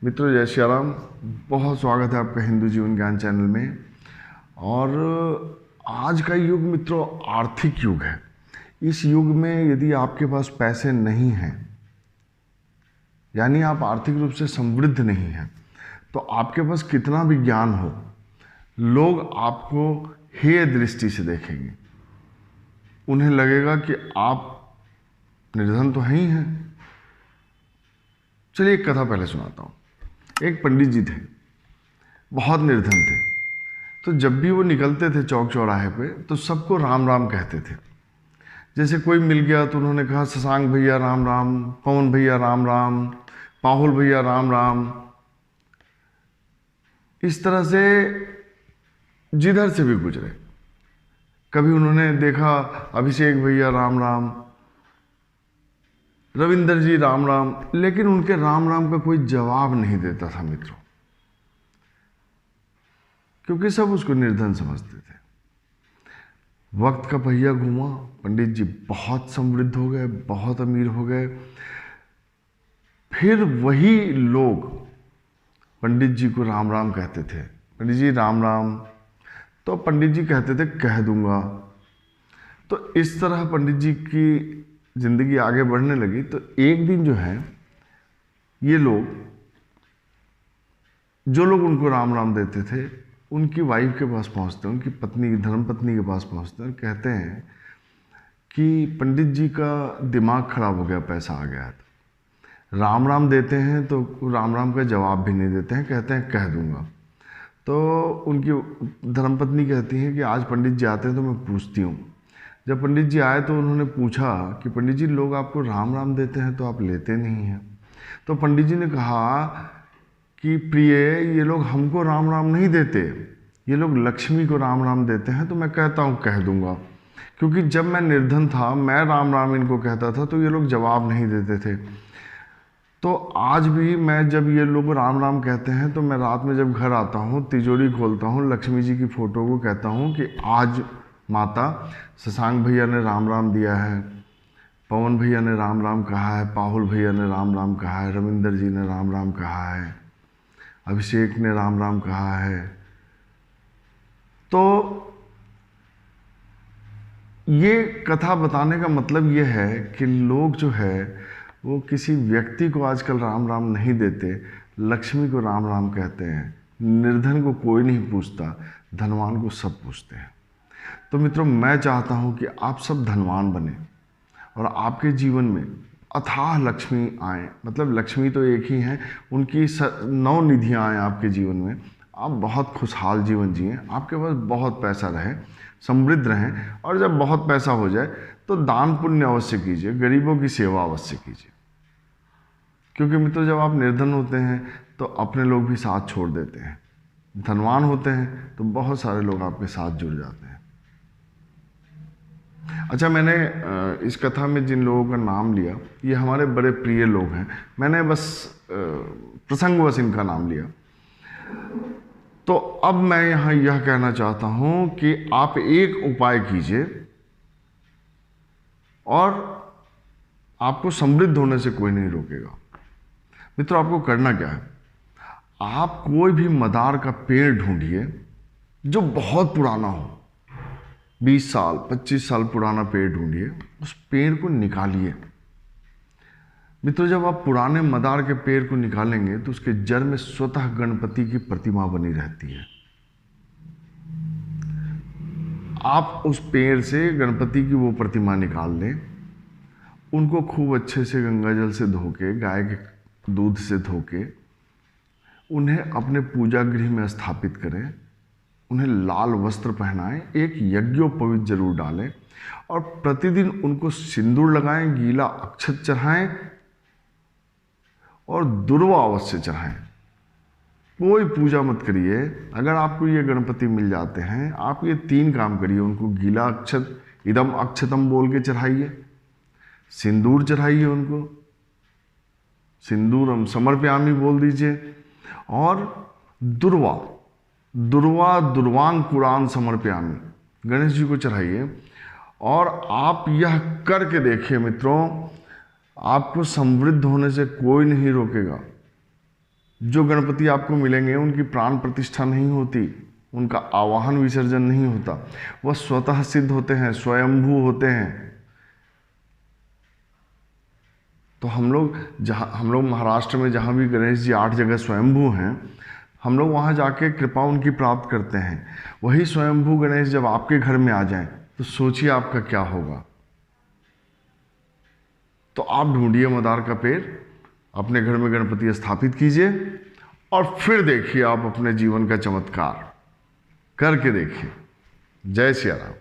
मित्रों जय श्री राम। बहुत स्वागत है आपका हिंदू जीवन ज्ञान चैनल में। और आज का युग मित्रों आर्थिक युग है। इस युग में यदि आपके पास पैसे नहीं हैं, यानी आप आर्थिक रूप से समृद्ध नहीं हैं, तो आपके पास कितना भी ज्ञान हो, लोग आपको हेय दृष्टि से देखेंगे। उन्हें लगेगा कि आप निर्धन तो हैं ही हैं। चलिए एक कथा पहले सुनाता हूँ। एक पंडित जी थे, बहुत निर्धन थे। तो जब भी वो निकलते थे चौक चौराहे पे तो सबको राम राम कहते थे। जैसे कोई मिल गया तो उन्होंने कहा शशांक भैया राम राम, पवन भैया राम राम, पाहुल भैया राम राम। इस तरह से जिधर से भी गुजरे, कभी उन्होंने देखा अभिषेक भैया राम राम, रविंदर जी राम राम, लेकिन उनके राम राम का कोई जवाब नहीं देता था मित्रों, क्योंकि सब उसको निर्धन समझते थे। वक्त का पहिया घूमा, पंडित जी बहुत समृद्ध हो गए, बहुत अमीर हो गए। फिर वही लोग पंडित जी को राम राम कहते थे, पंडित जी राम राम। तो पंडित जी कहते थे कह दूंगा। तो इस तरह पंडित जी की जिंदगी आगे बढ़ने लगी। तो एक दिन जो है ये लोग, जो लोग उनको राम राम देते थे, उनकी वाइफ के पास पहुंचते हैं, उनकी पत्नी, धर्मपत्नी के पास पहुंचते हैं और कहते हैं कि पंडित जी का दिमाग खराब हो गया, पैसा आ गया है। तो राम राम देते हैं तो राम राम का जवाब भी नहीं देते हैं, कहते हैं कह दूंगा। तो उनकी धर्मपत्नी कहती है कि आज पंडित जी आते हैं तो मैं पूछती हूँ। जब पंडित जी आए तो उन्होंने पूछा कि पंडित जी लोग आपको राम राम देते हैं तो आप लेते नहीं हैं। तो पंडित जी ने कहा कि प्रिय, ये लोग हमको राम राम नहीं देते, ये लोग लक्ष्मी को राम राम देते हैं। तो मैं कहता हूँ कह दूंगा, क्योंकि जब मैं निर्धन था मैं राम राम इनको कहता था तो ये लोग जवाब नहीं देते थे। तो आज भी मैं जब ये लोग राम राम कहते हैं तो मैं रात में जब घर आता हूँ, तिजोरी खोलता हूँ, लक्ष्मी जी की फोटो को कहता हूँ कि आज माता शशांक भैया ने राम राम दिया है, पवन भैया ने राम राम कहा है, पाहुल भैया ने राम राम कहा है, रविंदर जी ने राम राम कहा है, अभिषेक ने राम राम कहा है। तो ये कथा बताने का मतलब ये है कि लोग जो है वो किसी व्यक्ति को आजकल राम राम नहीं देते, लक्ष्मी को राम राम कहते हैं। निर्धन को कोई नहीं पूछता, धनवान को सब पूछते हैं। तो मित्रों मैं चाहता हूं कि आप सब धनवान बने और आपके जीवन में अथाह लक्ष्मी आए। मतलब लक्ष्मी तो एक ही है, उनकी 9 निधियाँ आएँ आपके जीवन में। आप बहुत खुशहाल जीवन जिएं, आपके पास बहुत पैसा रहे, समृद्ध रहें। और जब बहुत पैसा हो जाए तो दान पुण्य अवश्य कीजिए, गरीबों की सेवा अवश्य कीजिए। क्योंकि मित्रों जब आप निर्धन होते हैं तो अपने लोग भी साथ छोड़ देते हैं, धनवान होते हैं तो बहुत सारे लोग आपके साथ जुड़ जाते हैं। अच्छा, मैंने इस कथा में जिन लोगों का नाम लिया ये हमारे बड़े प्रिय लोग हैं। मैंने बस प्रसंगवश इनका नाम लिया। तो अब मैं यहाँ यह कहना चाहता हूँ कि आप एक उपाय कीजिए और आपको समृद्ध होने से कोई नहीं रोकेगा। मित्रों आपको करना क्या है, आप कोई भी मदार का पेड़ ढूंढिए जो बहुत पुराना हो, 20 साल 25 साल पुराना पेड़ ढूंढिए, उस पेड़ को निकालिए। मित्रों जब आप पुराने मदार के पेड़ को निकालेंगे तो उसके जड़ में स्वतः गणपति की प्रतिमा बनी रहती है। आप उस पेड़ से गणपति की वो प्रतिमा निकाल लें, उनको खूब अच्छे से गंगा जल से धो के, गाय के दूध से धो के, उन्हें अपने पूजा गृह में स्थापित करें, उन्हें लाल वस्त्र पहनाएं, एक यज्ञोपवीत जरूर डालें और प्रतिदिन उनको सिंदूर लगाएं, गीला अक्षत चढ़ाएं और दुर्वा अवश्य चढ़ाएं। कोई पूजा मत करिए। अगर आपको ये गणपति मिल जाते हैं, आप ये 3 काम करिए। उनको गीला अक्षत, इदम अक्षतम बोल के चढ़ाइए, सिंदूर चढ़ाइए, उनको सिंदूरम समर्पयामि बोल दीजिए, और दुर्वा दुर्वांकुरान समर्पयामि गणेश जी को चढ़ाइए। और आप यह करके देखिए मित्रों, आपको समृद्ध होने से कोई नहीं रोकेगा। जो गणपति आपको मिलेंगे उनकी प्राण प्रतिष्ठा नहीं होती, उनका आवाहन विसर्जन नहीं होता, वह स्वतः सिद्ध होते हैं, स्वयंभू होते हैं। तो हम लोग महाराष्ट्र में जहाँ भी गणेश जी 8 जगह स्वयंभू हैं, हम लोग वहाँ जाके कृपा उनकी प्राप्त करते हैं। वही स्वयंभू गणेश जब आपके घर में आ जाएं तो सोचिए आपका क्या होगा। तो आप ढूंढिए मदार का पेड़, अपने घर में गणपति स्थापित कीजिए और फिर देखिए आप अपने जीवन का चमत्कार करके देखिए। जय सिया राम।